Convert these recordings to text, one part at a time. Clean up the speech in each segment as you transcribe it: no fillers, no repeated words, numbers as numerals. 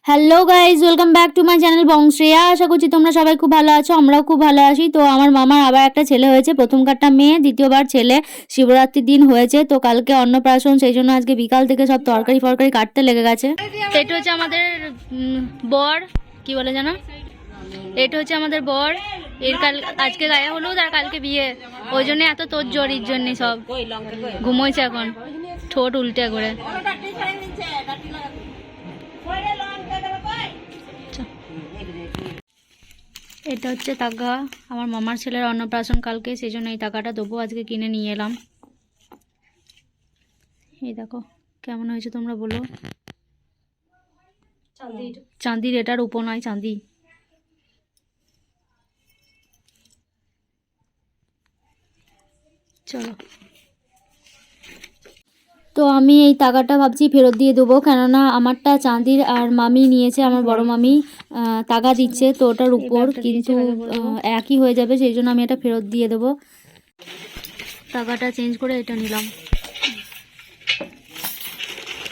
Hello guys, welcome back to my channel Bongshreya. আশা করছি তোমরা সবাই খুব ভালো আছো, আমরাও খুব ভালো আছি। তো আমার মামার আবার একটা ছেলে হয়েছে, প্রথমকারটা মেয়ে, দ্বিতীয়বার ছেলে। শিবরাত্রির দিন হয়েছে, তো কালকে অন্নপ্রাশন, সেই জন্য আজকে বিকাল থেকে সব তরকারি ফরকারি কাটতে লেগে গেছে। এটা হচ্ছে আমাদের বর, কি বলে জানো, এটা হচ্ছে আমাদের বর। এর আজকে গায়ে হলুদ আর কালকে বিয়ে, ওই জন্য এত তোর জোরির জন্য সব ঘুমোইছে এখন ঠোঁট উল্টে করে। এটা হচ্ছে তাগা, আমার মামার ছেলের অন্নপ্রাশন কালকে, সেই জন্য এই টাকাটা দেবো, আজকে কিনে নিয়ে এলাম। এই দেখো কেমন হয়েছে তোমরা বলো। চাঁদির, এটার উপর নয়, চাঁদি। চলো, তো আমি এই টাকাটা ভাবছি ফেরত দিয়ে দেবো, কেননা আমারটা চাঁদির আর মামি নিয়েছে, আমার বড় মামি টাকা দিচ্ছে, তো ওটার উপর কিন্তু একই হয়ে যাবে, সেই জন্য আমি এটা ফেরত দিয়ে দেবো। টাকাটা চেঞ্জ করে এটা নিলাম।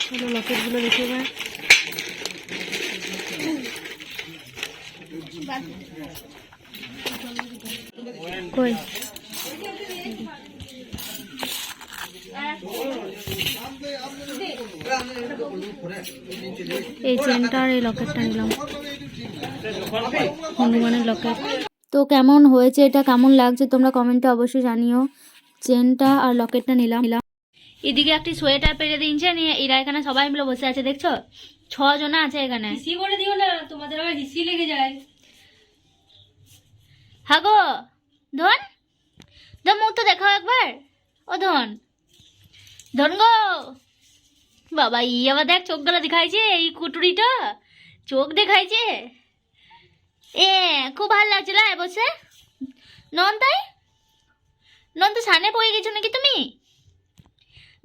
চলো লকেটগুলো দেখে এবার। কই এই চেনটা আর এই লকেটটা নিলাম, হনুমানের লকেট। তো কেমন হয়েছে এটা, কেমন লাগছে তোমরা কমেন্টে অবশ্যই জানিও। চেনটা আর লকেটটা নিলাম। এদিকে একটি সোয়েটার পেরে দিয়েছে, নিয়ে এরা এখানে সবাই মিলে বসে আছে, দেখছো 6 জন আছে এখানে। হিসি করে দিও না, তোমাদের আবার হিসি লেগে যায়। হাগো ধন, ধন মুখ তো দেখাও একবার। ও ধন, ধন গো বাবা, ই আবার দেখ চোখ গলা দেখাইছে, এই কুটুরিটা চোখ দেখাইছে। এ খুব ভালো লাগছিল বসে। নন তাই, নন তো সানে পড়ে গেছো নাকি তুমি?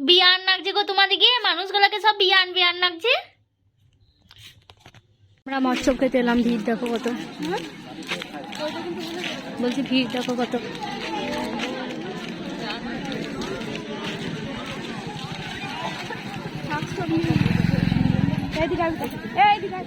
বিয়ান লাগছে গো তোমাদিকে, মানুষগুলাকে সব বিয়ান বিয়ান লাগছে। আমরা মৎস্য খেতে এলাম, ভিড় দেখো কত, বলছি ভিড় দেখো কত। এইদিকে